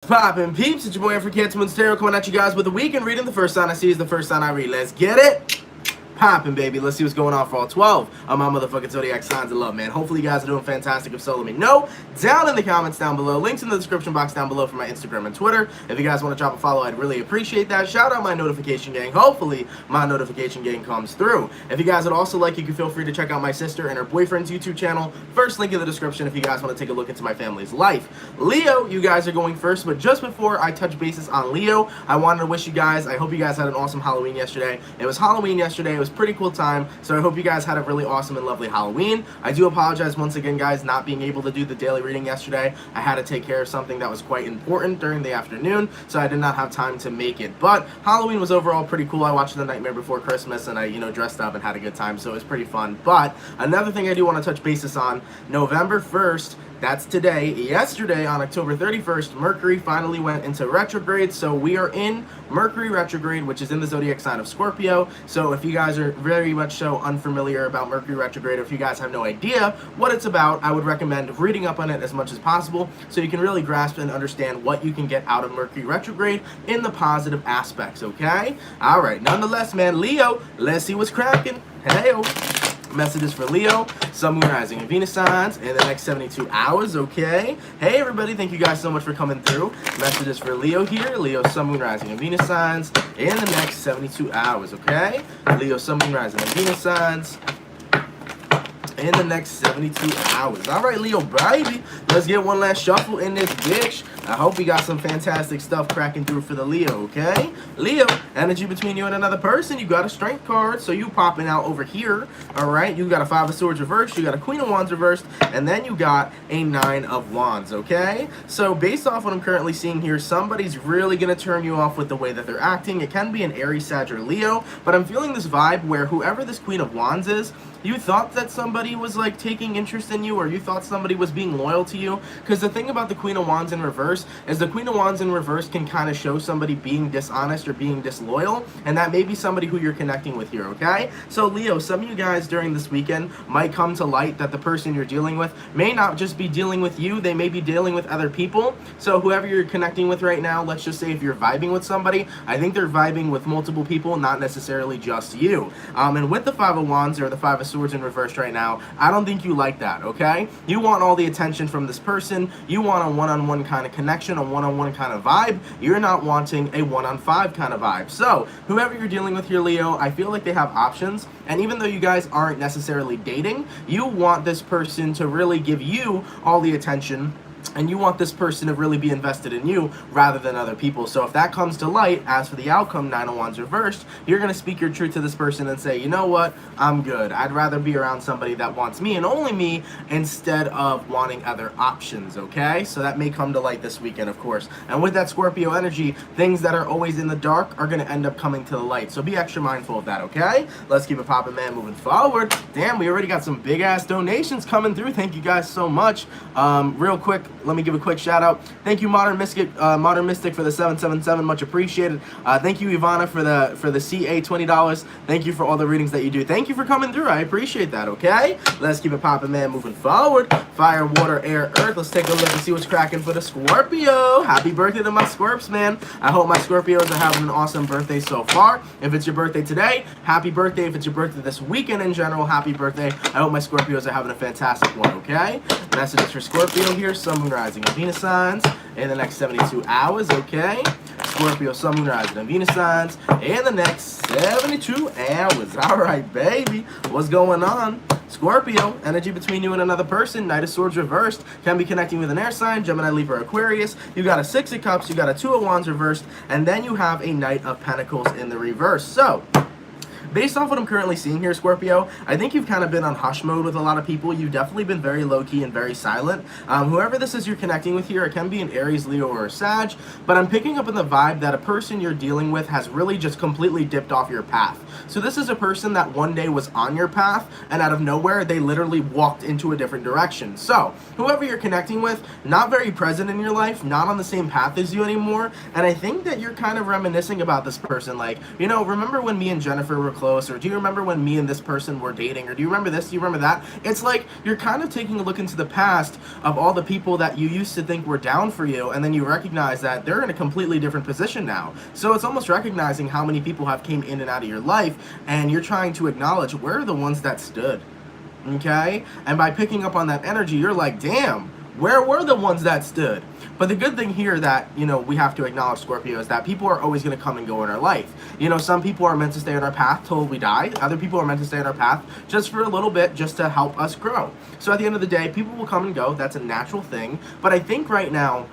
Poppin' peeps, it's your boy from CancerMoonsTarot coming at you guys with a weekend reading. The first sign I see is the first sign I read. Let's get it! Poppin', baby. Let's see what's going on for all 12 of my motherfucking Zodiac signs of love, man. Hopefully you guys are doing fantastic. If so, let me know down in the comments down below. Links in the description box down below for my Instagram and Twitter. If you guys want to drop a follow, I'd really appreciate that. Shout out my notification gang. Hopefully my notification gang comes through. If you guys would also like, you can feel free to check out my sister and her boyfriend's YouTube channel. First link in the description if you guys want to take a look into my family's life. Leo, you guys are going first, but just before I touch bases on Leo, I wanted to wish you guys, I hope you guys had an awesome Halloween yesterday. It was Halloween yesterday. It was a pretty cool time. So I hope you guys had a really awesome and lovely Halloween. I do apologize once again, guys, not being able to do the daily reading yesterday. I had to take care of something that was quite important during the afternoon, so I did not have time to make it. But Halloween was overall pretty cool. I watched The Nightmare Before Christmas, and I, dressed up and had a good time, so it was pretty fun. But another thing I do want to touch bases on, November 1st, that's today. Yesterday, on October 31st, Mercury finally went into retrograde, so we are in Mercury retrograde, which is in the zodiac sign of Scorpio. So if you guys are very much so unfamiliar about Mercury retrograde, or if you guys have no idea what it's about, I would recommend reading up on it as much as possible so you can really grasp and understand what you can get out of Mercury retrograde in the positive aspects, okay? All right, nonetheless, man, Leo, let's see what's cracking. Hey-o. Messages for Leo, Sun, Moon, Rising, and Venus signs in the next 72 hours, okay? Hey, everybody, thank you guys so much for coming through. Messages for Leo here, Leo, Sun, Moon, Rising, and Venus signs in the next 72 hours, okay? Leo, Sun, Moon, Rising, and Venus signs in the next 72 hours. All right, Leo, baby, let's get one last shuffle in this bitch. I hope we got some fantastic stuff cracking through for the Leo, okay? Leo, energy between you and another person. You got a strength card, so you popping out over here, all right? You got a 5 of Swords reversed, you got a Queen of Wands reversed, and then you got a 9 of Wands, okay? So based off what I'm currently seeing here, somebody's really going to turn you off with the way that they're acting. It can be an Aries, Sag, or Leo, but I'm feeling this vibe where whoever this Queen of Wands is, you thought that somebody was like taking interest in you, or you thought somebody was being loyal to you, because the thing about the Queen of Wands in reverse is the Queen of Wands in reverse can kind of show somebody being dishonest or being disloyal, and that may be somebody who you're connecting with here, okay? So Leo, some of you guys during this weekend might come to light that the person you're dealing with may not just be dealing with you, they may be dealing with other people. So whoever you're connecting with right now, let's just say if you're vibing with somebody, I think they're vibing with multiple people, not necessarily just you. And with the 5 of Wands or the 5 of Swords in reverse right now, I don't think you like that, okay? You want all the attention from this person. You want a one-on-one kind of connection, a one-on-one kind of vibe. You're not wanting a 1-on-5 kind of vibe. So whoever you're dealing with here, Leo, I feel like they have options. And even though you guys aren't necessarily dating, you want this person to really give you all the attention, and you want this person to really be invested in you rather than other people. So if that comes to light, as for the outcome, 9 of Wands reversed, you're going to speak your truth to this person and say, you know what, I'm good. I'd rather be around somebody that wants me and only me instead of wanting other options, okay? So that may come to light this weekend, of course. And with that Scorpio energy, things that are always in the dark are going to end up coming to the light. So be extra mindful of that, okay? Let's keep it popping, man, moving forward. Damn, we already got some big-ass donations coming through. Thank you guys so much. Real quick, let me give a quick shout out. Thank you, Modern Mystic for the 777, much appreciated. Thank you, Ivana, for the CA $20. Thank you for all the readings that you do. Thank you for coming through. I appreciate that, okay? Let's keep it popping, man, moving forward. Fire, water, air, earth. Let's take a look and see what's cracking for the Scorpio. Happy birthday to my Scorps, man. I hope my Scorpios are having an awesome birthday so far. If it's your birthday today, happy birthday. If it's your birthday this weekend in general, happy birthday. I hope my Scorpios are having a fantastic one, okay? Messages for Scorpio here, Sun, Moon, Rising, and Venus signs in the next 72 hours, okay? Scorpio, Sun, Moon, Rising, and Venus signs in the next 72 hours. All right, baby. What's going on? Scorpio, energy between you and another person. Knight of Swords reversed. Can be connecting with an air sign. Gemini, Libra, Aquarius. You got a 6 of Cups. You got a 2 of Wands reversed. And then you have a Knight of Pentacles in the reverse. So based off what I'm currently seeing here, Scorpio, I think you've kind of been on hush mode with a lot of people. You've definitely been very low-key and very silent. Whoever this is you're connecting with here, it can be an Aries, Leo, or a Sag, but I'm picking up in the vibe that a person you're dealing with has really just completely dipped off your path. So this is a person that one day was on your path, and out of nowhere, they literally walked into a different direction. So whoever you're connecting with, not very present in your life, not on the same path as you anymore, and I think that you're kind of reminiscing about this person. Like, remember when me and Jennifer were close close, or do you remember when me and this person were dating, or do you remember this, do you remember that? It's like you're kind of taking a look into the past of all the people that you used to think were down for you, and then you recognize that they're in a completely different position now. So it's almost recognizing how many people have came in and out of your life, and you're trying to acknowledge where are the ones that stood, okay? And by picking up on that energy, you're like, damn, where were the ones that stood? But the good thing here that, you know, we have to acknowledge, Scorpio, is that people are always going to come and go in our life. You know, some people are meant to stay on our path till we die. Other people are meant to stay on our path just for a little bit, just to help us grow. So at the end of the day, people will come and go. That's a natural thing. But I think right now,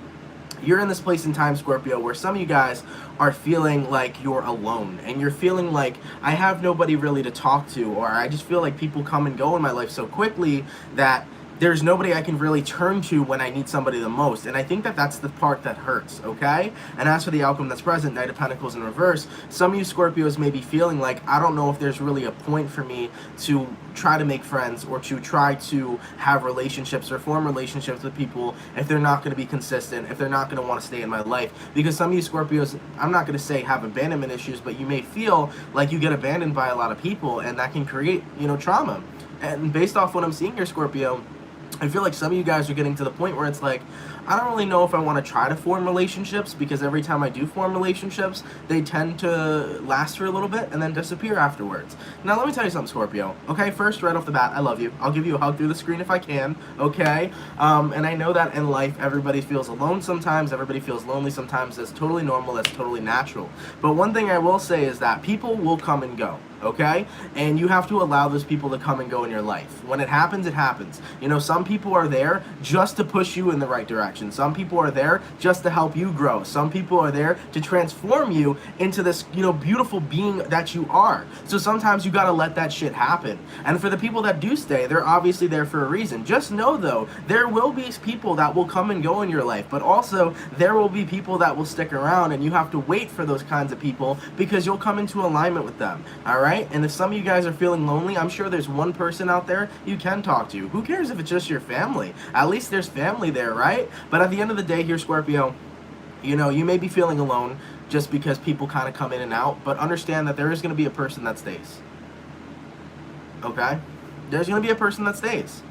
you're in this place in time, Scorpio, where some of you guys are feeling like you're alone, and you're feeling like, I have nobody really to talk to, or I just feel like people come and go in my life so quickly that there's nobody I can really turn to when I need somebody the most. And I think that that's the part that hurts, okay? And as for the outcome that's present, Knight of Pentacles in reverse, some of you Scorpios may be feeling like, I don't know if there's really a point for me to try to make friends, or to try to have relationships or form relationships with people if they're not going to be consistent, if they're not going to want to stay in my life. Because some of you Scorpios, I'm not going to say have abandonment issues, but you may feel like you get abandoned by a lot of people, and that can create, you know, trauma. And based off what I'm seeing here, Scorpio, I feel like some of you guys are getting to the point where it's like, I don't really know if I want to try to form relationships, because every time I do form relationships, they tend to last for a little bit and then disappear afterwards. Now, let me tell you something, Scorpio. Okay, first, right off the bat, I love you. I'll give you a hug through the screen if I can, okay? And I know that in life, everybody feels alone sometimes, everybody feels lonely sometimes. That's totally normal, that's totally natural. But one thing I will say is that people will come and go, okay? And you have to allow those people to come and go in your life. When it happens, it happens. You know, some people are there just to push you in the right direction. Some people are there just to help you grow. Some people are there to transform you into this, you know, beautiful being that you are. So sometimes you gotta let that shit happen. And for the people that do stay, they're obviously there for a reason. Just know, though, there will be people that will come and go in your life, but also there will be people that will stick around, and you have to wait for those kinds of people, because you'll come into alignment with them, all right? And if some of you guys are feeling lonely, I'm sure there's one person out there you can talk to. Who cares if it's just your family? At least there's family there, right? But at the end of the day here, Scorpio, you know, you may be feeling alone just because people kind of come in and out, but understand that there is going to be a person that stays, okay? There's going to be a person that stays.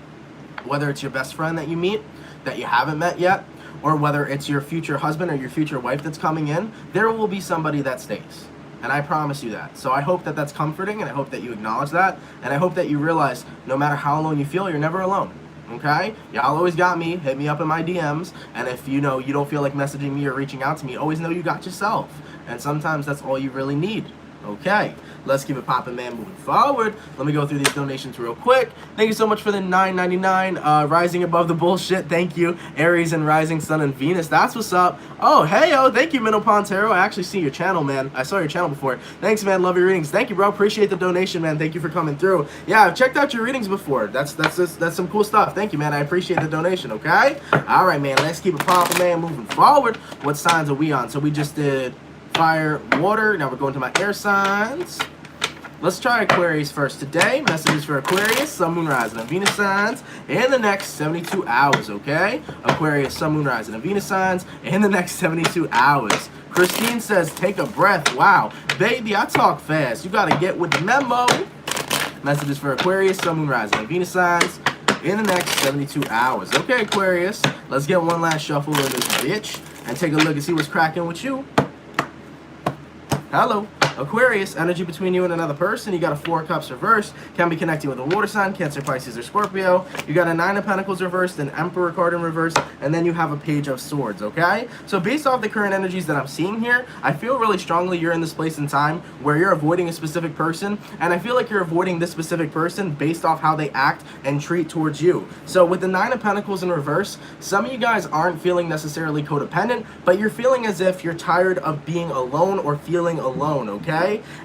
Whether it's your best friend that you meet, that you haven't met yet, or whether it's your future husband or your future wife that's coming in, there will be somebody that stays. And I promise you that. So I hope that that's comforting, and I hope that you acknowledge that, and I hope that you realize no matter how alone you feel, you're never alone. Okay? Y'all always got me. Hit me up in my DMs. And if you know you don't feel like messaging me or reaching out to me, always know you got yourself. And sometimes that's all you really need. Okay, let's keep it poppin', man, moving forward. Let me go through these donations real quick. Thank you so much for the $9.99. Rising above the bullshit, thank you. Aries and Rising Sun and Venus, that's what's up. Oh, hey, yo, thank you, Minnow Tarot. I actually see your channel, man. I saw your channel before. Thanks, man, love your readings. Thank you, bro, appreciate the donation, man. Thank you for coming through. Yeah, I've checked out your readings before. That's some cool stuff. Thank you, man, I appreciate the donation, okay? All right, man, let's keep it poppin', man, moving forward. What signs are we on? So we just did fire, water. Now we're going to my air signs. Let's try Aquarius first today. Messages for Aquarius, Sun, Moon, Rising, and Venus signs in the next 72 hours, okay? Aquarius, Sun, Moon, Rising, and Venus signs in the next 72 hours. Christine says, take a breath. Wow. Baby, I talk fast. You got to get with the memo. Messages for Aquarius, Sun, Moon, Rising, and Venus signs in the next 72 hours. Okay, Aquarius, let's get one last shuffle of this bitch and take a look and see what's cracking with you. Hello. Aquarius, energy between you and another person. You got a 4 Cups reversed. Can be connecting with a water sign, Cancer, Pisces, or Scorpio. You got a 9 of Pentacles reversed, an Emperor card in reverse, and then you have a Page of Swords, okay? So based off the current energies that I'm seeing here, I feel really strongly you're in this place in time where you're avoiding a specific person, and I feel like you're avoiding this specific person based off how they act and treat towards you. So with the 9 of Pentacles in reverse, some of you guys aren't feeling necessarily codependent, but you're feeling as if you're tired of being alone or feeling alone, okay?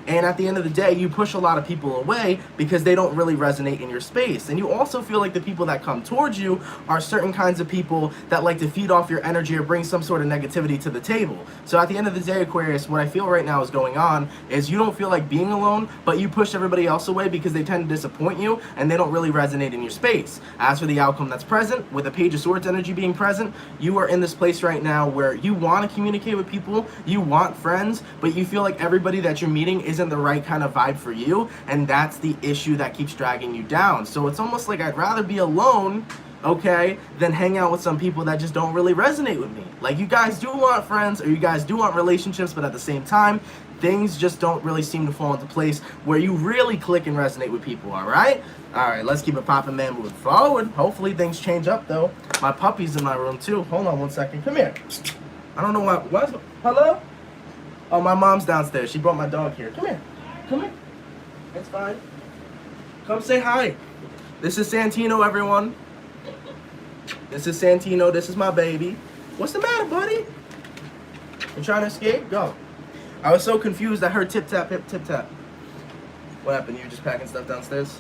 And at the end of the day, you push a lot of people away because they don't really resonate in your space. And you also feel like the people that come towards you are certain kinds of people that like to feed off your energy or bring some sort of negativity to the table. So at the end of the day, Aquarius, what I feel right now is going on is you don't feel like being alone, but you push everybody else away because they tend to disappoint you and they don't really resonate in your space. As for the outcome that's present, with the Page of Swords energy being present, you are in this place right now where you want to communicate with people, you want friends, but you feel like everybody that that you're meeting isn't the right kind of vibe for you, and that's the issue that keeps dragging you down. So it's almost like I'd rather be alone, okay, than hang out with some people that just don't really resonate with me. Like, you guys do want friends, or you guys do want relationships, but at the same time, things just don't really seem to fall into place where you really click and resonate with people, all right? All right, let's keep it popping, man, moving forward. Hopefully things change up, though. My puppy's in my room, too. Hold on one second. Come here. I don't know why. What? Hello? Oh, my mom's downstairs. She brought my dog here. Come here. Come here. It's fine. Come say hi. This is Santino, everyone. This is Santino. This is my baby. What's the matter, buddy? You trying to escape? Go. I was so confused. I heard tip-tap, tip-tap. What happened? You were just packing stuff downstairs?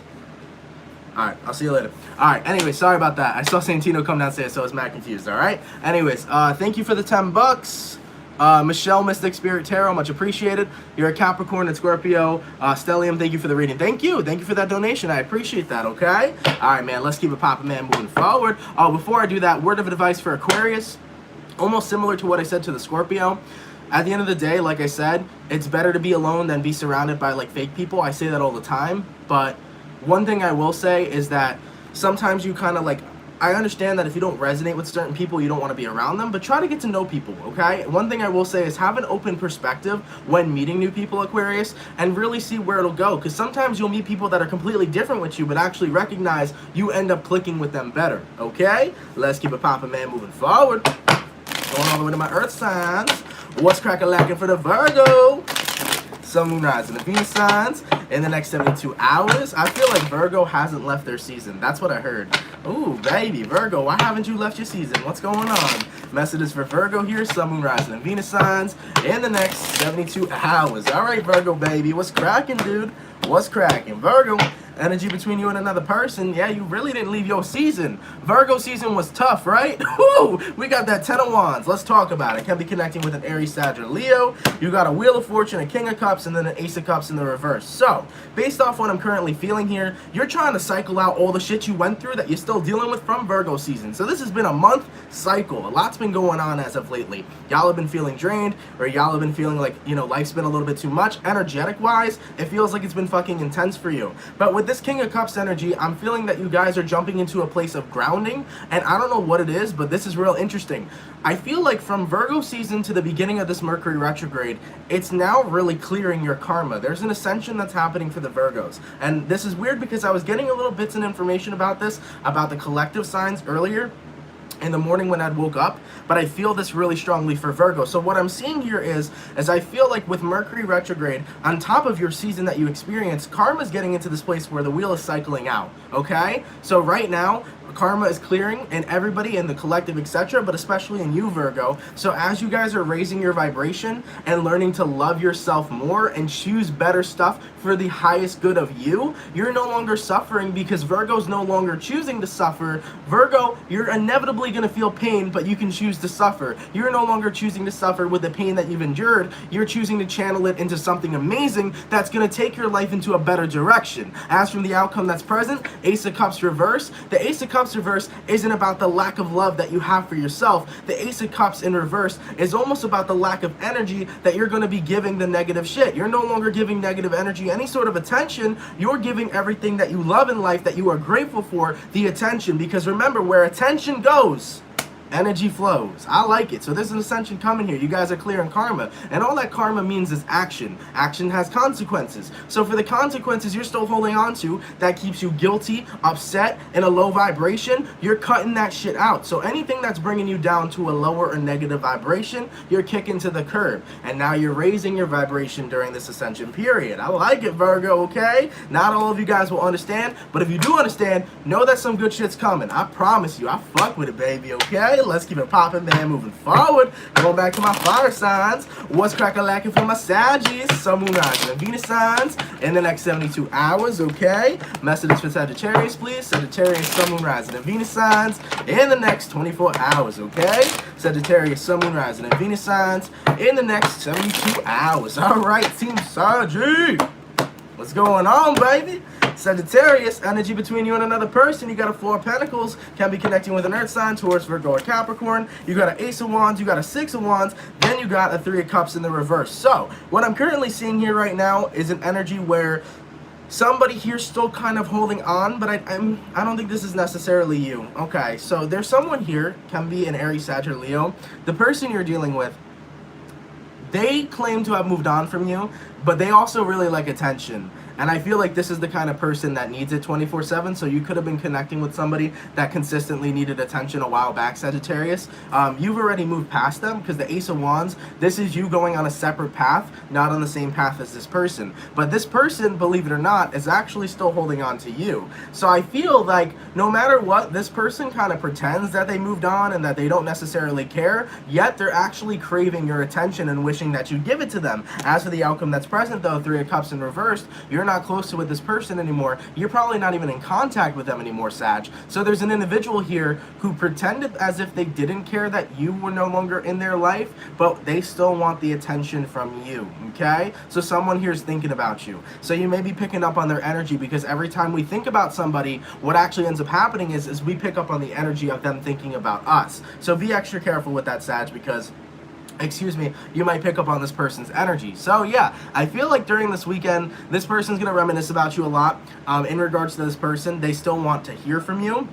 Alright, I'll see you later. Alright, anyway, sorry about that. I saw Santino come downstairs, so I was mad confused, alright? Anyways, thank you for the 10 bucks. Michelle, Mystic Spirit Tarot, much appreciated. You're a Capricorn and Scorpio. Stellium, thank you for the reading. Thank you for that donation. I appreciate that, okay? Alright, man, let's keep it popping, man, moving forward. Oh, before I do that, word of advice for Aquarius. Almost similar to what I said to the Scorpio. At the end of the day, like I said, it's better to be alone than be surrounded by, like, fake people. I say that all the time, but one thing I will say is that sometimes you kind of, like, I understand that if you don't resonate with certain people, you don't want to be around them, but try to get to know people, okay? One thing I will say is have an open perspective when meeting new people, Aquarius, and really see where it'll go, because sometimes you'll meet people that are completely different with you, but actually recognize you end up clicking with them better, okay? Let's keep it popping, man, moving forward. Going all the way to my Earth signs. What's crack-a-lackin' for the Virgo? Sun, Moon, Rising, and Venus signs in the next 72 hours. I feel like Virgo hasn't left their season. That's what I heard. Ooh, baby, Virgo, why haven't you left your season? What's going on? Messages for Virgo here, Sun, Moon, Rising, and Venus signs in the next 72 hours. All right, Virgo, baby, what's cracking, dude? What's cracking? Virgo, energy between you and another person. Yeah, you really didn't leave your season. Virgo season was tough, right? Woo! We got that 10 of Wands. Let's talk about it. Can be connecting with an Aries, Sag, or Leo. You got a Wheel of Fortune, a King of Cups, and then an Ace of Cups in the reverse. So, based off what I'm currently feeling here, you're trying to cycle out all the shit you went through that you're still dealing with from Virgo season. So this has been a month cycle. A lot's been going on as of lately. Y'all have been feeling drained, or y'all have been feeling like, you know, life's been a little bit too much. Energetic-wise, it feels like it's been fucking intense for you. But with this King of Cups energy, I'm feeling that you guys are jumping into a place of grounding, and I don't know what it is, but this is real interesting. I feel like from Virgo season to the beginning of this Mercury retrograde, it's now really clearing your karma. There's an ascension that's happening for the Virgos, and this is weird because I was getting a little bits of information about this, about the collective signs earlier in the morning when I woke up, but I feel this really strongly for Virgo. So what I'm seeing here is I feel like with Mercury retrograde, on top of your season that you experience, karma's getting into this place where the wheel is cycling out, okay? So right now, karma is clearing in everybody in the collective, etc., but especially in you, Virgo. So as you guys are raising your vibration and learning to love yourself more and choose better stuff for the highest good of you, you're no longer suffering because Virgo's no longer choosing to suffer. Virgo, you're inevitably going to feel pain, but you can choose to suffer. You're no longer choosing to suffer with the pain that you've endured. You're choosing to channel it into something amazing that's going to take your life into a better direction. As from the outcome that's present, Ace of Cups reverse. The Ace of Cups reverse isn't about the lack of love that you have for yourself. The Ace of Cups in reverse is almost about the lack of energy that you're going to be giving the negative shit. You're no longer giving negative energy any sort of attention. You're giving everything that you love in life, that you are grateful for, the attention. Because remember, where attention goes, energy flows. I like it. So there's an ascension coming here. You guys are clearing karma. And all that karma means is action. Action has consequences. So for the consequences you're still holding on to that keeps you guilty, upset, in a low vibration, you're cutting that shit out. So anything that's bringing you down to a lower or negative vibration, you're kicking to the curb. And now you're raising your vibration during this ascension period. I like it, Virgo, okay? Not all of you guys will understand, but if you do understand, know that some good shit's coming. I promise you. I fuck with it, baby, okay? Let's keep it popping, man, moving forward. Going back to my fire signs. What's crack-a-lackin' for my Saggies? Sun, Moon, Rising, and Venus signs in the next 72 hours, okay? Messages for Sagittarius, please. Sagittarius, Sun, Moon, Rising, and Venus signs in the next 24 hours, okay? Sagittarius, Sun, Moon, Rising, and Venus signs in the next 72 hours. All right, Team Saggy. What's going on, baby? Sagittarius, energy between you and another person. You got a Four of Pentacles, can be connecting with an Earth sign, Taurus, Virgo, or Capricorn. You got an Ace of Wands, you got a Six of Wands, then you got a Three of Cups in the reverse. So, what I'm currently seeing here right now is an energy where somebody here's still kind of holding on, but I don't think this is necessarily you. Okay, so there's someone here, can be an Aries, Sag, or Leo. The person you're dealing with, they claim to have moved on from you, but they also really like attention. And I feel like this is the kind of person that needs it 24/7, so you could have been connecting with somebody that consistently needed attention a while back, Sagittarius. You've already moved past them, because the Ace of Wands, this is you going on a separate path, not on the same path as this person. But this person, believe it or not, is actually still holding on to you. So I feel like no matter what, this person kind of pretends that they moved on and that they don't necessarily care, yet they're actually craving your attention and wishing that you give it to them. As for the outcome that's present, though, Three of Cups in reversed, you're not close to with this person anymore. You're probably not even in contact with them anymore, Sag. So there's an individual here who pretended as if they didn't care that you were no longer in their life, but they still want the attention from you, okay? So someone here is thinking about you. So you may be picking up on their energy, because every time we think about somebody, what actually ends up happening is we pick up on the energy of them thinking about us. So be extra careful with that, Sag, because you might pick up on this person's energy. So yeah, I feel like during this weekend, this person's gonna reminisce about you a lot. In regards to this person, they still want to hear from you.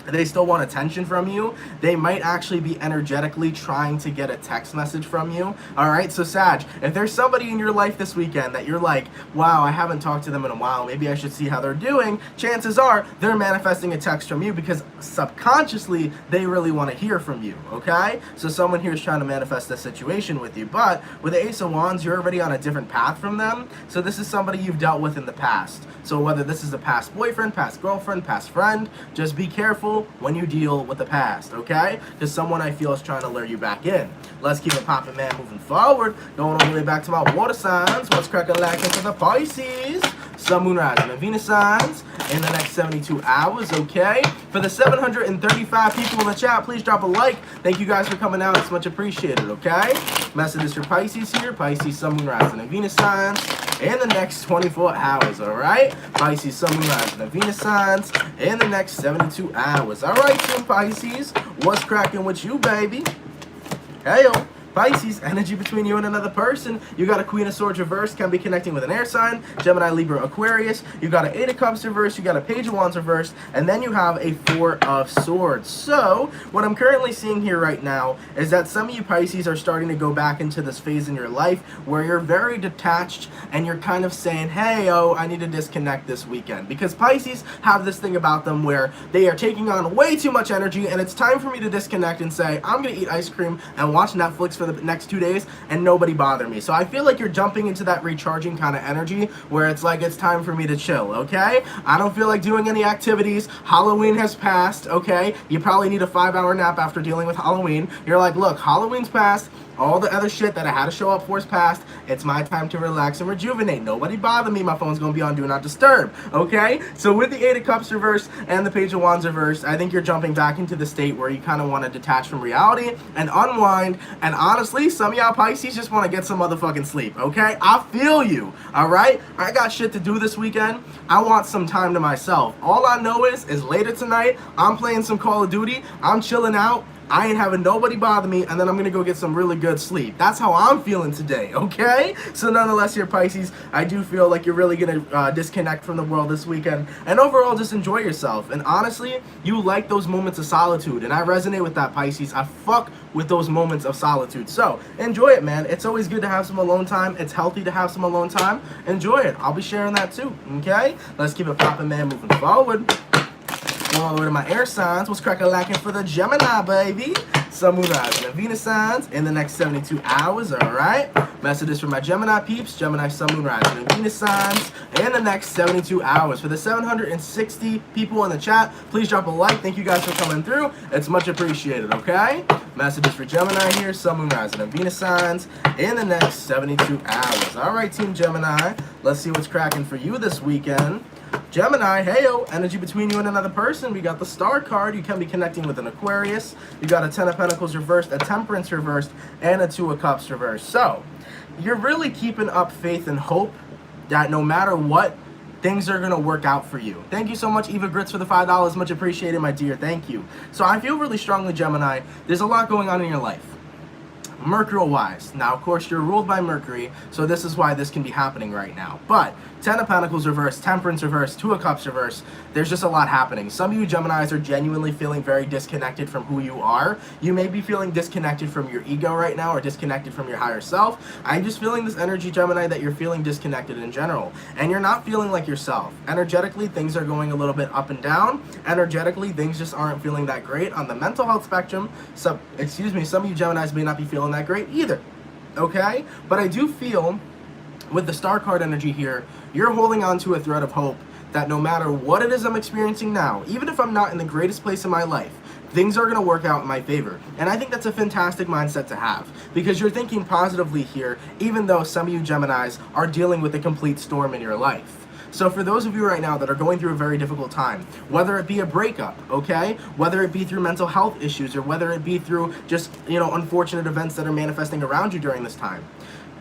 They still want attention from you. They might actually be energetically trying to get a text message from you. All right, so Sag, if there's somebody in your life this weekend that you're like, wow, I haven't talked to them in a while, maybe I should see how they're doing, chances are they're manifesting a text from you, because subconsciously they really want to hear from you, okay? So someone here is trying to manifest this situation with you. But with the Ace of Wands, you're already on a different path from them. So this is somebody you've dealt with in the past. So whether this is a past boyfriend, past girlfriend, past friend, just be careful when you deal with the past, okay? Because someone I feel is trying to lure you back in. Let's keep it popping, man, moving forward. Going all the way back to my water signs. What's cracking for the Pisces? Sun, Moon, Rising, and Venus signs in the next 72 hours, okay? For the 735 people in the chat, please drop a like. Thank you guys for coming out. It's much appreciated, okay? Messages for Pisces here. Pisces, Sun, Moon, Rising, and Venus signs in the next 24 hours, all right? Pisces, Sun, Moon, Rising, and Venus signs in the next 72 hours. All right, Team Pisces, what's cracking with you, baby? Hey-yo. Pisces, energy between you and another person. You got a Queen of Swords reverse, can be connecting with an air sign, Gemini, Libra, Aquarius. You got an Eight of Cups reverse, you got a Page of Wands reverse, and then you have a Four of Swords. So, what I'm currently seeing here right now is that some of you Pisces are starting to go back into this phase in your life where you're very detached and you're kind of saying, hey, oh, I need to disconnect this weekend. Because Pisces have this thing about them where they are taking on way too much energy, and it's time for me to disconnect and say, I'm going to eat ice cream and watch Netflix for the next 2 days and nobody bother me. So I feel like you're jumping into that recharging kind of energy where it's like, it's time for me to chill, okay? I don't feel like doing any activities. Halloween has passed, okay? You probably need a 5-hour nap after dealing with Halloween. You're like, look, Halloween's passed. All the other shit that I had to show up for is past. It's my time to relax and rejuvenate. Nobody bother me. My phone's going to be on Do Not Disturb. Okay? So with the Eight of Cups reverse and the Page of Wands reverse, I think you're jumping back into the state where you kind of want to detach from reality and unwind. And honestly, some of y'all Pisces just want to get some motherfucking sleep. Okay? I feel you. Alright? I got shit to do this weekend. I want some time to myself. All I know is later tonight, I'm playing some Call of Duty. I'm chilling out. I ain't having nobody bother me, and then I'm going to go get some really good sleep. That's how I'm feeling today, okay? So nonetheless, here, Pisces, I do feel like you're really going to disconnect from the world this weekend, and overall, just enjoy yourself. And honestly, you like those moments of solitude, and I resonate with that, Pisces. I fuck with those moments of solitude. So enjoy it, man. It's always good to have some alone time. It's healthy to have some alone time. Enjoy it. I'll be sharing that too, okay? Let's keep it popping, man, moving forward. Going all the way to my air signs. What's cracking for the Gemini, baby? Sun, Moon, Rising, and Venus signs in the next 72 hours, all right? Messages for my Gemini peeps, Gemini, Sun, Moon, Rising, and Venus signs in the next 72 hours. For the 760 people in the chat, please drop a like. Thank you guys for coming through. It's much appreciated, okay? Messages for Gemini here, Sun, Moon, Rising, and Venus signs in the next 72 hours. All right, Team Gemini, let's see what's cracking for you this weekend. Gemini, heyo, energy between you and another person. We got the Star card. You can be connecting with an Aquarius. You got a Ten of Pentacles reversed, a Temperance reversed, and a Two of Cups reversed. So, you're really keeping up faith and hope that no matter what, things are going to work out for you. Thank you so much, Eva Grits, for the $5. Much appreciated, my dear. Thank you. So I feel really strongly, Gemini, there's a lot going on in your life. Mercurial-wise. Now, of course, you're ruled by Mercury, so this is why this can be happening right now. But Ten of Pentacles reversed, Temperance reversed, Two of Cups reversed. There's just a lot happening. Some of you Geminis are genuinely feeling very disconnected from who you are. You may be feeling disconnected from your ego right now, or disconnected from your higher self. I'm just feeling this energy, Gemini, that you're feeling disconnected in general. And you're not feeling like yourself. Energetically, things are going a little bit up and down. Energetically, things just aren't feeling that great. On the mental health spectrum, some of you Geminis may not be feeling that great either. Okay? But I do feel, with the Star card energy here, you're holding on to a thread of hope that no matter what it is I'm experiencing now, even if I'm not in the greatest place in my life, things are going to work out in my favor. And I think that's a fantastic mindset to have, because you're thinking positively here, even though some of you Geminis are dealing with a complete storm in your life. So for those of you right now that are going through a very difficult time, whether it be a breakup, okay, whether it be through mental health issues, or whether it be through just, unfortunate events that are manifesting around you during this time,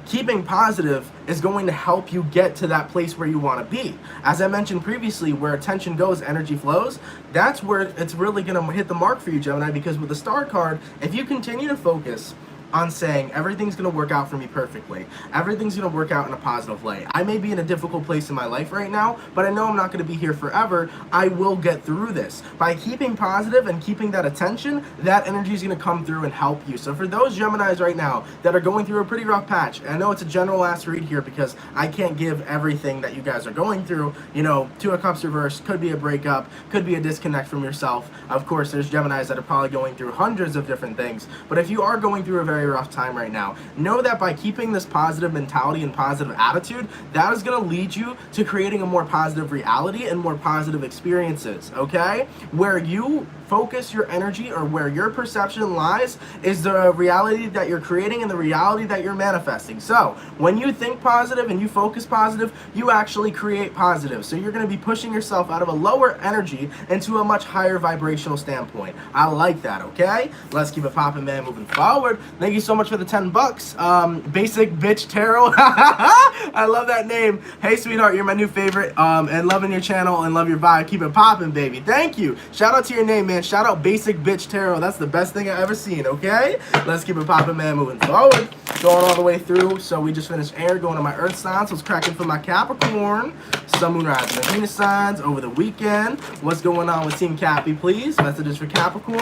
keeping positive is going to help you get to that place where you want to be. As I mentioned previously, where attention goes, energy flows. That's where it's really going to hit the mark for you, Gemini, because with the Star card, if you continue to focus on saying everything's going to work out for me perfectly, everything's going to work out in a positive way. I may be in a difficult place in my life right now, but I know I'm not going to be here forever. I will get through this. By keeping positive and keeping that attention, that energy is going to come through and help you. So for those Geminis right now that are going through a pretty rough patch, I know it's a general ass read here because I can't give everything that you guys are going through. Two of Cups reversed, could be a breakup, could be a disconnect from yourself. Of course, there's Geminis that are probably going through hundreds of different things, but if you are going through a very rough time right now, know that by keeping this positive mentality and positive attitude, that is going to lead you to creating a more positive reality and more positive experiences, okay? Where you focus your energy, or where your perception lies, is the reality that you're creating and the reality that you're manifesting. So when you think positive and you focus positive, you actually create positive. So you're going to be pushing yourself out of a lower energy into a much higher vibrational standpoint. I like that, okay? Let's keep it popping, man, moving forward. Thank you so much for the $10. Basic Bitch Tarot. I love that name. Hey, sweetheart, you're my new favorite. And loving your channel and love your vibe. Keep it popping, baby. Thank you. Shout out to your name, man. Shout out Basic Bitch Tarot. That's the best thing I've ever seen, okay? Let's keep it popping, man, moving forward. Going all the way through. So we just finished air, going to my earth signs. So it's cracking for my Capricorn. Sun, Moon, Rising, and Venus signs over the weekend. What's going on with Team Cappy, please? Messages for Capricorn.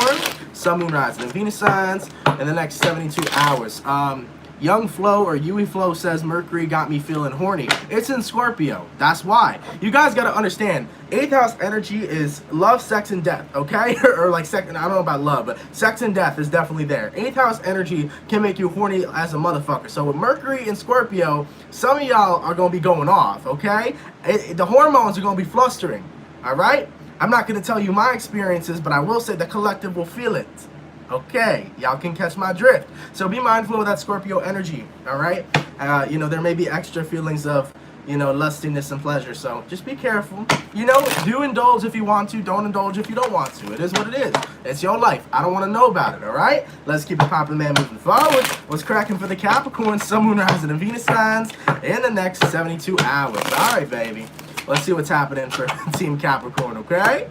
Sun, Moon, Rising, and Venus signs in the next 72 hours. Young Flo, or Yui Flo, says Mercury got me feeling horny. It's in Scorpio. That's why. You guys got to understand, 8th house energy is love, sex, and death, okay? Or like second, I don't know about love, but sex and death is definitely there. 8th house energy can make you horny as a motherfucker. So with Mercury in Scorpio, some of y'all are going to be going off, okay? The hormones are going to be flustering, all right? I'm not going to tell you my experiences, but I will say the collective will feel it. Okay, y'all can catch my drift. So be mindful of that Scorpio energy, all right? There may be extra feelings of, lustiness and pleasure. So just be careful. Do indulge if you want to. Don't indulge if you don't want to. It is what it is. It's your life. I don't want to know about it, all right? Let's keep it popping, man, moving forward. What's cracking for the Capricorn, Sun, Moon, Rising, and Venus signs in the next 72 hours? All right, baby. Let's see what's happening for Team Capricorn, okay?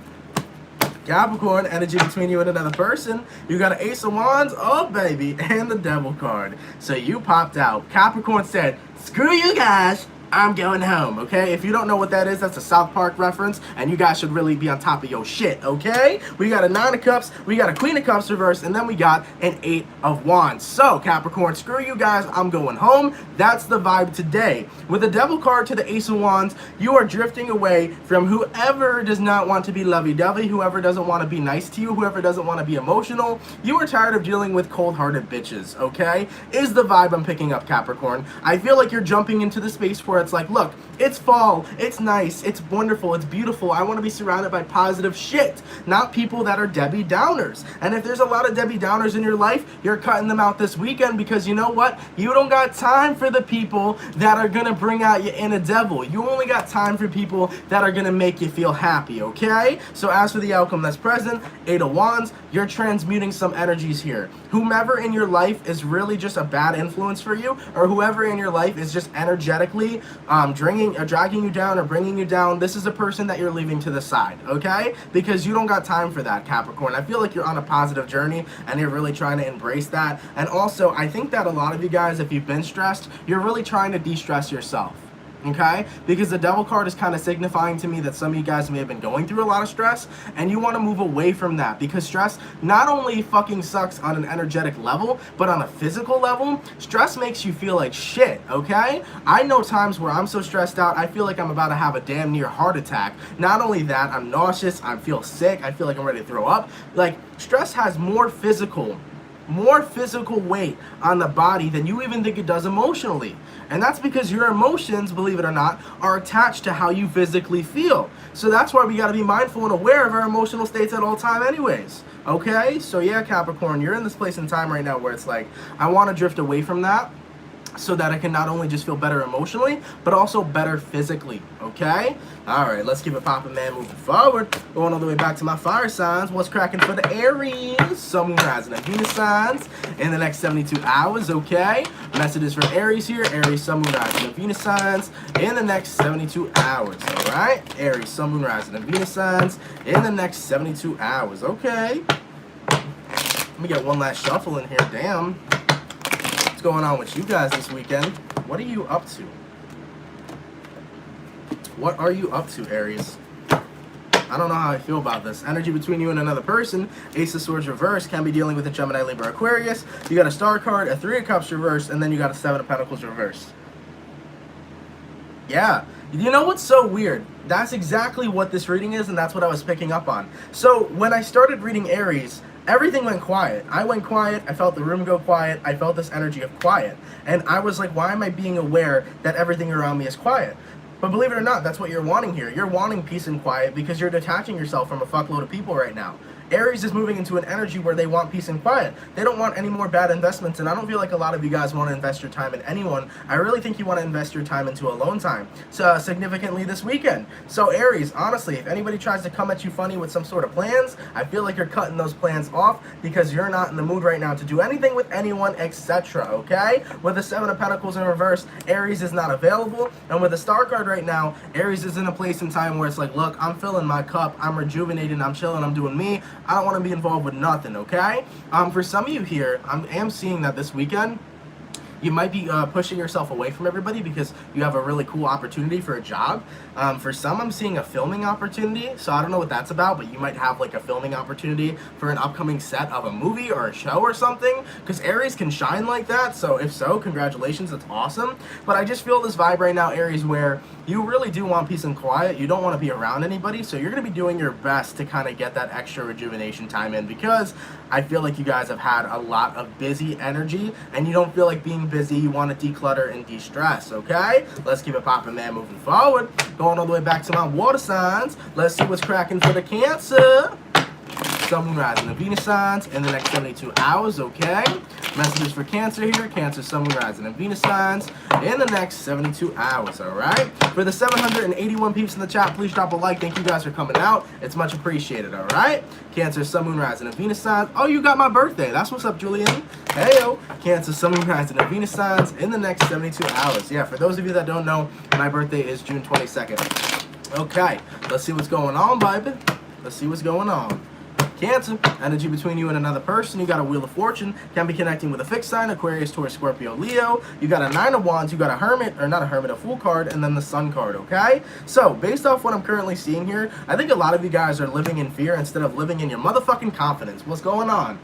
Capricorn, energy between you and another person. You got an Ace of Wands, oh baby, and the Devil card. So you popped out. Capricorn said, screw you guys, I'm going home, okay? If you don't know what that is, that's a South Park reference, and you guys should really be on top of your shit, okay? We got a 9 of Cups, we got a Queen of Cups reversed, and then we got an 8 of Wands. So, Capricorn, screw you guys, I'm going home. That's the vibe today. With the Devil card to the Ace of Wands, you are drifting away from whoever does not want to be lovey-dovey, whoever doesn't want to be nice to you, whoever doesn't want to be emotional. You are tired of dealing with cold-hearted bitches, okay? Is the vibe I'm picking up, Capricorn. I feel like you're jumping into the space where it's like, look, it's fall, it's nice, it's wonderful, it's beautiful. I want to be surrounded by positive shit, not people that are Debbie Downers. And if there's a lot of Debbie Downers in your life, you're cutting them out this weekend, because you know what? You don't got time for the people that are going to bring out your inner devil. You only got time for people that are going to make you feel happy, okay? So as for the outcome that's present, 8 of Wands, you're transmuting some energies here. Whomever in your life is really just a bad influence for you, or whoever in your life is just energetically dragging you down or bringing you down, this is a person that you're leaving to the side, okay? Because you don't got time for that, Capricorn. I feel like you're on a positive journey and you're really trying to embrace that. And also, I think that a lot of you guys, if you've been stressed, you're really trying to de-stress yourself. Okay? Because the Devil card is kind of signifying to me that some of you guys may have been going through a lot of stress and you want to move away from that, because stress not only fucking sucks on an energetic level, but on a physical level, stress makes you feel like shit, okay? I know times where I'm so stressed out, I feel like I'm about to have a damn near heart attack. Not only that, I'm nauseous, I feel sick, I feel like I'm ready to throw up. Like, stress has more physical weight on the body than you even think it does emotionally. And that's because your emotions, believe it or not, are attached to how you physically feel. So that's why we got to be mindful and aware of our emotional states at all time anyways. Okay? So yeah, Capricorn, you're in this place in time right now where it's like, I want to drift away from that so that I can not only just feel better emotionally, but also better physically, okay? All right, let's keep it popping, man, moving forward. Going all the way back to my fire signs. What's cracking for the Aries? Sun, Moon, Rising, and Venus signs in the next 72 hours, okay? Messages for Aries here. Aries, Sun, Moon, Rising, and Venus signs in the next 72 hours, all right? Aries, Sun, Moon, Rising, and Venus signs in the next 72 hours, okay? Let me get one last shuffle in here, damn. Going on with you guys this weekend? What are you up to? What are you up to, Aries? I don't know how I feel about this. Energy between you and another person. Ace of Swords reverse can be dealing with a Gemini, Libra, Aquarius. You got a Star card, a Three of Cups reverse, and then you got a Seven of Pentacles reverse. Yeah. You know what's so weird? That's exactly what this reading is, and that's what I was picking up on. So when I started reading Aries, everything went quiet. I went quiet. I felt the room go quiet. I felt this energy of quiet. And I was like, why am I being aware that everything around me is quiet? But believe it or not, that's what you're wanting here. You're wanting peace and quiet because you're detaching yourself from a fuckload of people right now. Aries is moving into an energy where they want peace and quiet. They don't want any more bad investments, and I don't feel like a lot of you guys want to invest your time in anyone. I really think you want to invest your time into alone time, so significantly this weekend. So Aries, honestly, if anybody tries to come at you funny with some sort of plans, I feel like you're cutting those plans off because you're not in the mood right now to do anything with anyone, etc., okay? With the Seven of Pentacles in reverse, Aries is not available, and with the Star card right now, Aries is in a place in time where it's like, look, I'm filling my cup, I'm rejuvenating, I'm chilling, I'm doing me. I don't want to be involved with nothing, okay? For some of you here, I am seeing that this weekend, you might be pushing yourself away from everybody because you have a really cool opportunity for a job. For some, I'm seeing a filming opportunity, so I don't know what that's about, but you might have like a filming opportunity for an upcoming set of a movie or a show or something, because Aries can shine like that, so if so, congratulations, that's awesome. But I just feel this vibe right now, Aries, where you really do want peace and quiet. You don't want to be around anybody, so you're going to be doing your best to kind of get that extra rejuvenation time in, because I feel like you guys have had a lot of busy energy, and you don't feel like being busy. You want to declutter and de-stress, okay? Let's keep it popping, man, moving forward. Going all the way back to my water signs. Let's see what's cracking for the Cancer. Sun, Moon, Rising, and Venus signs in the next 72 hours, okay? Messages for Cancer here. Cancer, Sun, Moon, Rising, and Venus signs in the next 72 hours, all right? For the 781 peeps in the chat, please drop a like. Thank you guys for coming out. It's much appreciated, all right? Cancer, Sun, Moon, Rising, and Venus signs. Oh, you got my birthday. That's what's up, Julian. Heyo. Cancer, Sun, Moon, Rising, and Venus signs in the next 72 hours. Yeah, for those of you that don't know, my birthday is June 22nd. Okay, let's see what's going on, baby. Let's see what's going on. Cancer, energy between you and another person. You got a Wheel of Fortune, can be connecting with a fixed sign, Aquarius, Taurus, Scorpio, Leo. You got a Nine of Wands, you got a Hermit, or not a Hermit, a Fool card, and then the Sun card, okay? So, based off what I'm currently seeing here, I think a lot of you guys are living in fear instead of living in your motherfucking confidence. What's going on?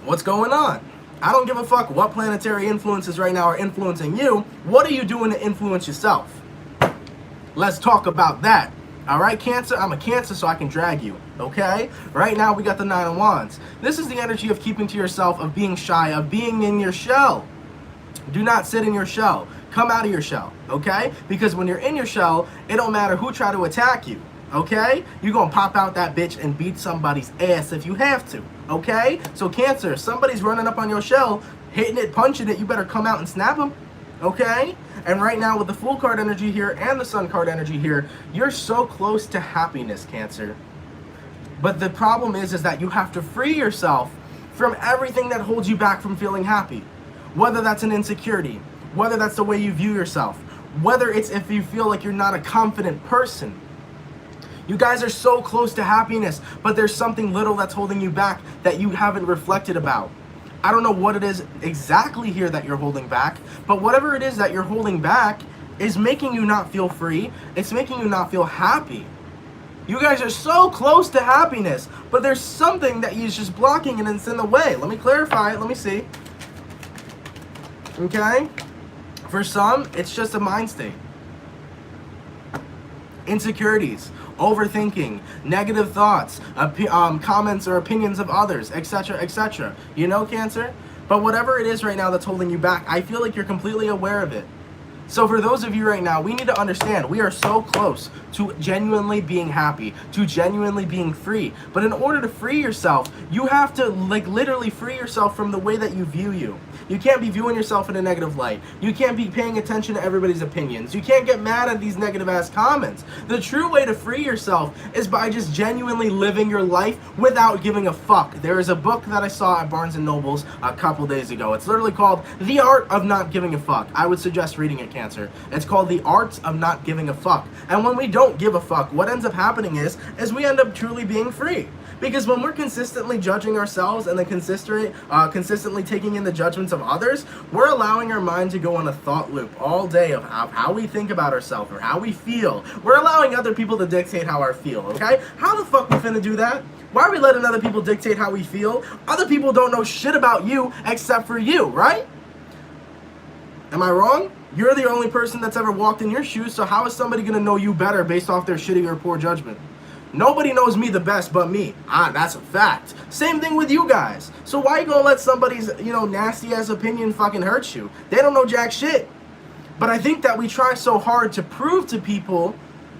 What's going on? I don't give a fuck what planetary influences right now are influencing you. What are you doing to influence yourself? Let's talk about that. All right, Cancer, I'm a Cancer, so I can drag you, okay? Right now, we got the Nine of Wands. This is the energy of keeping to yourself, of being shy, of being in your shell. Do not sit in your shell. Come out of your shell, okay? Because when you're in your shell, it don't matter who try to attack you, okay? You're going to pop out that bitch and beat somebody's ass if you have to, okay? So, Cancer, somebody's running up on your shell, hitting it, punching it, you better come out and snap them. Okay? And right now with the Fool card energy here and the Sun card energy here, you're so close to happiness, Cancer. But the problem is that you have to free yourself from everything that holds you back from feeling happy. Whether that's an insecurity, whether that's the way you view yourself, whether it's if you feel like you're not a confident person. You guys are so close to happiness, but there's something little that's holding you back that you haven't reflected about. I don't know what it is exactly here that you're holding back, but whatever it is that you're holding back is making you not feel free. It's making you not feel happy. You guys are so close to happiness, but there's something that is just blocking and it's in the way. Let me clarify it. Let me see. Okay? For some, it's just a mind state. Insecurities, overthinking, negative thoughts, comments or opinions of others, etc., etc. You know, Cancer? But whatever it is right now that's holding you back, I feel like you're completely aware of it. So for those of you right now, we need to understand we are so close to genuinely being happy, to genuinely being free. But in order to free yourself, you have to literally free yourself from the way that you view you. You can't be viewing yourself in a negative light. You can't be paying attention to everybody's opinions. You can't get mad at these negative ass comments. The true way to free yourself is by just genuinely living your life without giving a fuck. There is a book that I saw at Barnes & Noble's a couple days ago. It's literally called The Art of Not Giving a Fuck. I would suggest reading it, Cancer. It's called The Art of Not Giving a Fuck. And when we don't give a fuck, what ends up happening is we end up truly being free. Because when we're consistently judging ourselves and then consistently taking in the judgments of others, we're allowing our mind to go on a thought loop all day of how we think about ourselves or how we feel. We're allowing other people to dictate how we feel, okay? How the fuck we finna do that? Why are we letting other people dictate how we feel? Other people don't know shit about you except for you, right? Am I wrong? You're the only person that's ever walked in your shoes, so how is somebody gonna know you better based off their shitty or poor judgment? Nobody knows me the best but me. That's a fact. Same thing with you guys. So why you gonna let somebody's, nasty ass opinion fucking hurt you? They don't know jack shit. But I think that we try so hard to prove to people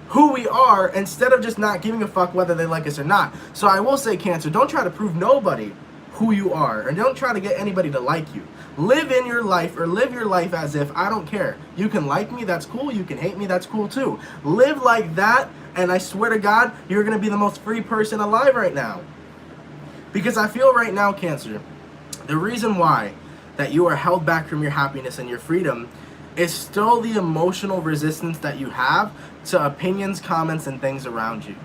who we are instead of just not giving a fuck whether they like us or not. So I will say, Cancer, don't try to prove nobody who you are, and don't try to get anybody to like you. Live in your life, or live your life as if I don't care. You can like me, that's cool. You can hate me, that's cool too. Live like that, and I swear to God, you're gonna be the most free person alive right now. Because I feel right now, Cancer, the reason why that you are held back from your happiness and your freedom is still the emotional resistance that you have to opinions, comments, and things around you.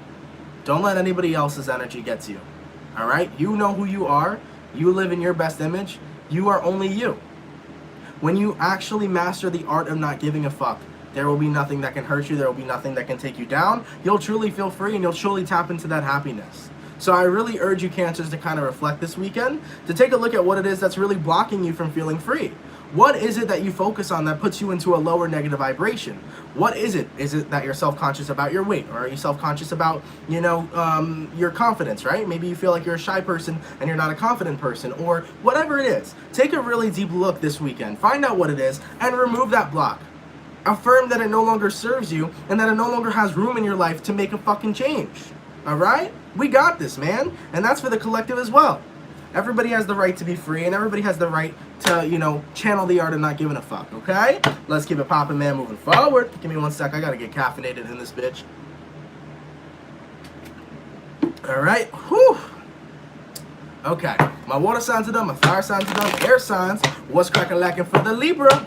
Don't let anybody else's energy get to you. All right? You know who you are. You live in your best image. You are only you. When you actually master the art of not giving a fuck, there will be nothing that can hurt you. There will be nothing that can take you down. You'll truly feel free and you'll truly tap into that happiness. So I really urge you, Cancers, to kind of reflect this weekend, to take a look at what it is that's really blocking you from feeling free. What is it that you focus on that puts you into a lower negative vibration? What is it? Is it that you're self-conscious about your weight? Or are you self-conscious about, your confidence, right? Maybe you feel like you're a shy person and you're not a confident person, or whatever it is. Take a really deep look this weekend. Find out what it is and remove that block. Affirm that it no longer serves you and that it no longer has room in your life to make a fucking change. All right? We got this, man. And that's for the collective as well. Everybody has the right to be free, and everybody has the right to, channel the art of not giving a fuck, okay? Let's keep it popping, man, moving forward. Give me one sec. I gotta get caffeinated in this bitch. All right. Whew. Okay. My water signs are done. My fire signs are done. Air signs. What's cracking lacking for the Libra?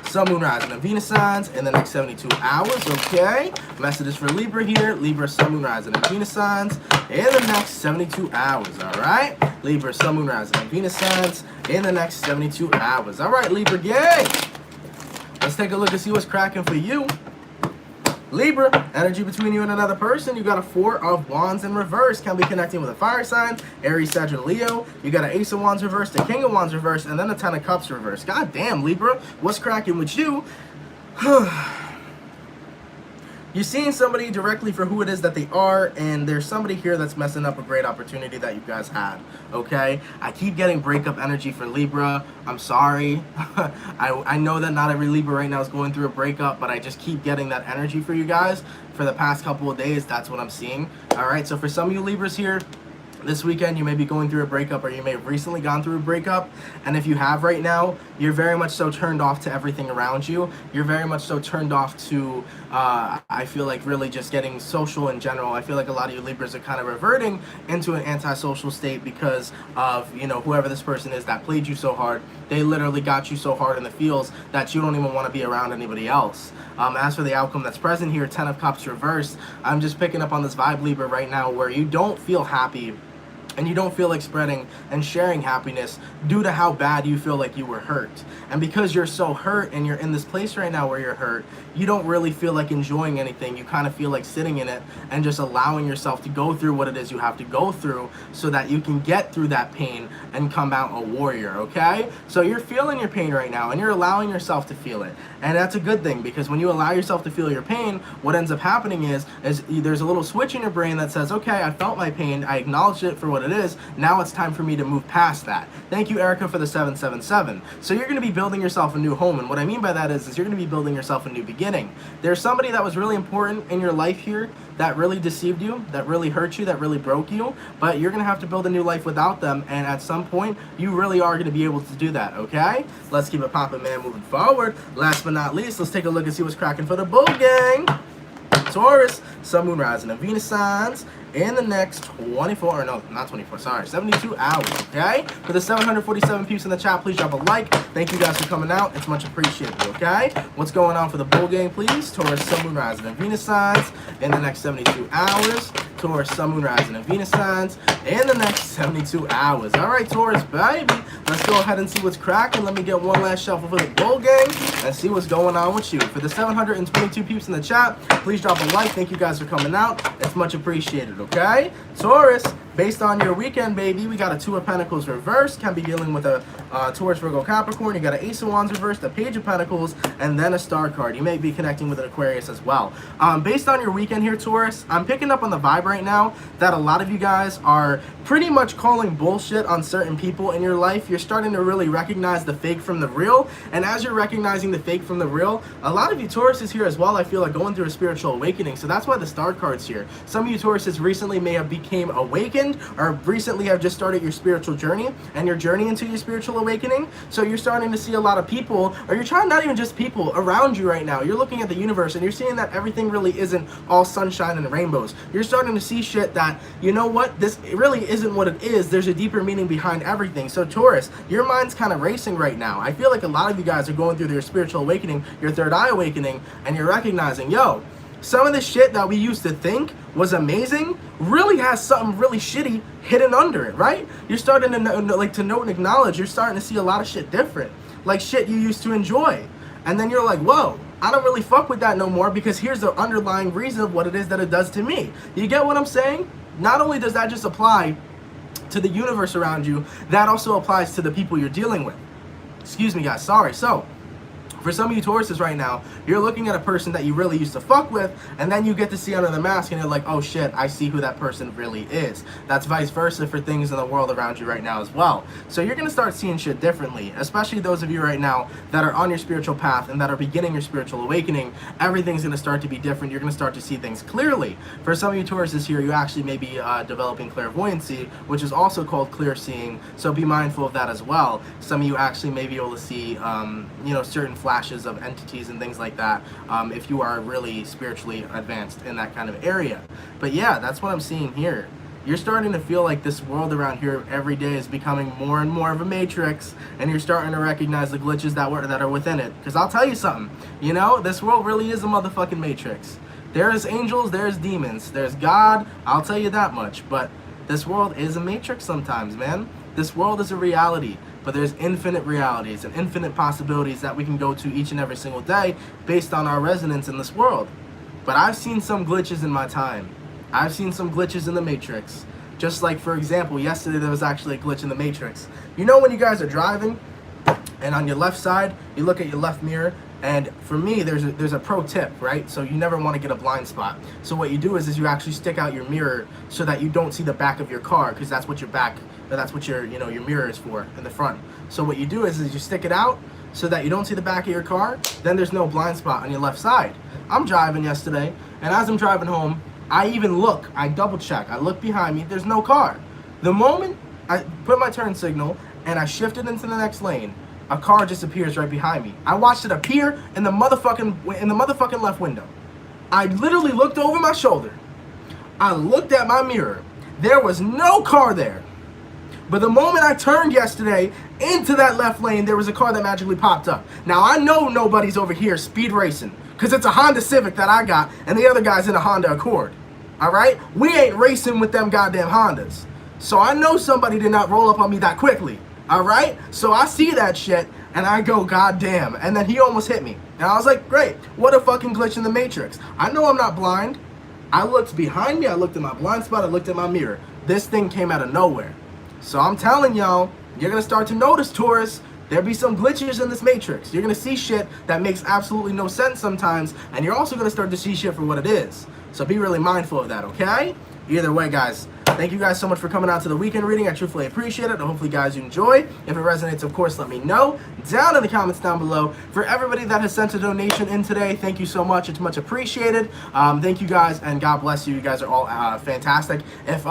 Sun, Moon, Rising, and Venus signs in the next 72 hours, okay? Messages for Libra here. Libra, Sun, Moon, Rising, and Venus signs in the next 72 hours, all right? Libra, Sun, Moon, Rising, and Venus signs in the next 72 hours. All right, Libra gang. Let's take a look and see what's cracking for you. Libra, energy between you and another person. You got a 4 of Wands in reverse. Can be connecting with a fire sign. Aries, Sagittarius, Leo. You got an Ace of Wands reverse, the King of Wands reverse, and then a 10 of Cups reverse. God damn, Libra. What's cracking with you? You're seeing somebody directly for who it is that they are, and there's somebody here that's messing up a great opportunity that you guys had, okay? I keep getting breakup energy for Libra. I'm sorry. I know that not every Libra right now is going through a breakup, but I just keep getting that energy for you guys. For the past couple of days, that's what I'm seeing, all right? So for some of you Libras here, This weekend you may be going through a breakup, or you may have recently gone through a breakup, and if you have right now, you're very much so turned off to everything around you. You're very much so turned off to I feel like really just getting social in general. I feel like a lot of you Libras are kind of reverting into an antisocial state because of, you know, whoever this person is that played you so hard. They literally got you so hard in the feels that you don't even want to be around anybody else. As for the outcome that's present here, 10 of Cups reversed, I'm just picking up on this vibe, Libra, right now, where you don't feel happy and you don't feel like spreading and sharing happiness due to how bad you feel like you were hurt. And because you're so hurt and you're in this place right now where you're hurt, you don't really feel like enjoying anything. You kind of feel like sitting in it and just allowing yourself to go through what it is you have to go through so that you can get through that pain and come out a warrior, okay? So you're feeling your pain right now and you're allowing yourself to feel it. And that's a good thing, because when you allow yourself to feel your pain, what ends up happening is there's a little switch in your brain that says, okay, I felt my pain, I acknowledged it for what it is, now it's time for me to move past that. Thank you, Erica, for the 777. So you're going to be building yourself a new home, and what I mean by that is you're going to be building yourself a new beginning. There's somebody that was really important in your life here that really deceived you, that really hurt you, that really broke you, but you're going to have to build a new life without them, and at some point, you really are going to be able to do that, okay? Let's keep it poppin', man, moving forward. Last but not least, let's take a look and see what's cracking for the bull gang. Taurus, Sun, Moon, Rising, and Venus signs in the next 24, or no, not 24, sorry, 72 hours, okay? For the 747 peeps in the chat, please drop a like. Thank you guys for coming out. It's much appreciated, okay? What's going on for the bull game, please? Taurus, Sun, Moon, Rising, and Venus signs in the next 72 hours. Taurus, Sun, Moon, Rising, and Venus signs in the next 72 hours. All right, Taurus, baby. Let's go ahead and see what's cracking. Let me get one last shuffle for the bull gang and see what's going on with you. For the 722 peeps in the chat, please drop a like. Thank you guys for coming out. It's much appreciated, okay? Taurus, based on your weekend, baby, we got a 2 of Pentacles reversed. Can be dealing with a Taurus, Virgo, Capricorn. You got an Ace of Wands reversed, a Page of Pentacles, and then a Star card. You may be connecting with an Aquarius as well. Based on your weekend here, Taurus, I'm picking up on the vibe right now that a lot of you guys are pretty much calling bullshit on certain people in your life. You're starting to really recognize the fake from the real, and as you're recognizing the fake from the real, a lot of you Tauruses here as well, I feel like going through a spiritual awakening. So that's why the Star card's here. Some of you Tauruses recently may have became awakened, or recently have just started your spiritual journey, and your journey into your spiritual awakening. So you're starting to see a lot of people, or you're trying, not even just people around you right now, you're looking at the universe and you're seeing that everything really isn't all sunshine and rainbows. You're starting to see shit that, you know what, this really isn't what it is. There's a deeper meaning behind everything. So Taurus, your mind's kind of racing right now. I feel like a lot of you guys are going through their spiritual awakening, your third eye awakening, and you're recognizing, yo, some of the shit that we used to think was amazing really has something really shitty hidden under it, right? You're starting to note and acknowledge, you're starting to see a lot of shit different, like shit you used to enjoy. And then you're like, whoa, I don't really fuck with that no more, because here's the underlying reason of what it is that it does to me. You get what I'm saying? Not only does that just apply to the universe around you, that also applies to the people you're dealing with. Excuse me, guys, sorry. So, for some of you Tauruses right now, you're looking at a person that you really used to fuck with, and then you get to see under the mask and you're like, oh shit, I see who that person really is. That's vice versa for things in the world around you right now as well. So you're going to start seeing shit differently, especially those of you right now that are on your spiritual path and that are beginning your spiritual awakening. Everything's going to start to be different. You're going to start to see things clearly. For some of you Tauruses here, you actually may be developing clairvoyancy, which is also called clear seeing, so be mindful of that as well. Some of you actually may be able to see, you know, certain flashes of entities and things like that, if you are really spiritually advanced in that kind of area. But yeah, that's what I'm seeing here. You're starting to feel like this world around here every day is becoming more and more of a matrix, and you're starting to recognize the glitches that are within it. Because I'll tell you something, you know, this world really is a motherfucking matrix. There's angels, there's demons, there's God, I'll tell you that much. But this world is a matrix sometimes, man. This world is a reality. But there's infinite realities and infinite possibilities that we can go to each and every single day based on our resonance in this world. But I've seen some glitches in my time. I've seen some glitches in the Matrix. Just like, for example, yesterday there was actually a glitch in the Matrix. You know when you guys are driving and on your left side, you look at your left mirror, and for me, there's a pro tip, right? So you never want to get a blind spot. So what you do is you actually stick out your mirror so that you don't see the back of your car, because that's what your back, or that's what your, you know, your mirror is for in the front. So what you do is you stick it out so that you don't see the back of your car. Then there's no blind spot on your left side. I'm driving yesterday, and as I'm driving home, I even look, I double check, I look behind me, there's no car. The moment I put my turn signal and I shifted into the next lane, a car just appears right behind me. I watched it appear in the motherfucking left window. I literally looked over my shoulder. I looked at my mirror. There was no car there. But the moment I turned yesterday into that left lane, there was a car that magically popped up. Now, I know nobody's over here speed racing, because it's a Honda Civic that I got, and the other guy's in a Honda Accord. Alright? We ain't racing with them goddamn Hondas. So I know somebody did not roll up on me that quickly. Alright? So I see that shit, and I go, goddamn. And then he almost hit me. And I was like, great. What a fucking glitch in the Matrix. I know I'm not blind. I looked behind me, I looked at my blind spot, I looked at my mirror. This thing came out of nowhere. So I'm telling y'all, you're going to start to notice, Taurus, there'll be some glitches in this Matrix. You're going to see shit that makes absolutely no sense sometimes, and you're also going to start to see shit for what it is. So be really mindful of that, okay? Either way, guys, thank you guys so much for coming out to the weekend reading. I truthfully appreciate it. Hopefully, guys, you enjoy. If it resonates, of course, let me know down in the comments down below. For everybody that has sent a donation in today, thank you so much. It's much appreciated. Thank you, guys, and God bless you. You guys are all fantastic. If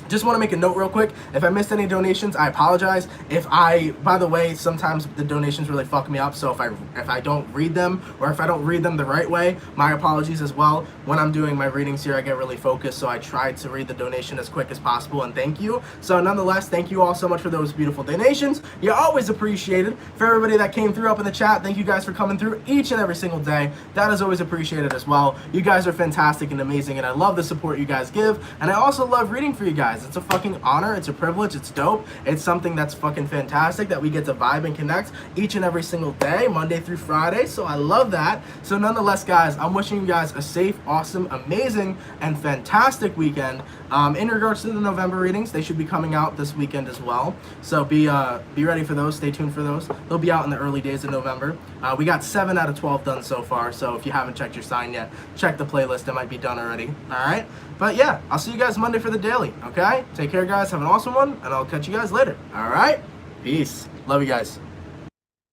just want to make a note real quick. If I missed any donations, I apologize. By the way, sometimes the donations really fuck me up. So if I don't read them, or if I don't read them the right way, my apologies as well. When I'm doing my readings here, I get really focused. So I try to read the donation as quick as possible, and thank you. So nonetheless, thank you all so much for those beautiful donations. You're always appreciated. For everybody that came through up in the chat, thank you guys for coming through each and every single day. That is always appreciated as well. You guys are fantastic and amazing, and I love the support you guys give. And I also love reading for you guys. It's a fucking honor, it's a privilege, it's dope. It's something that's fucking fantastic that we get to vibe and connect each and every single day, Monday through Friday. So I love that. So nonetheless, guys, I'm wishing you guys a safe, awesome, amazing, and fantastic weekend. In regards to the November readings, they should be coming out this weekend as well. So be ready for those. Stay tuned for those. They'll be out in the early days of November. We got 7 out of 12 done so far. So if you haven't checked your sign yet, check the playlist. It might be done already. All right. But yeah, I'll see you guys Monday for the daily. Okay. Take care, guys. Have an awesome one, and I'll catch you guys later. All right. Peace. Love you guys.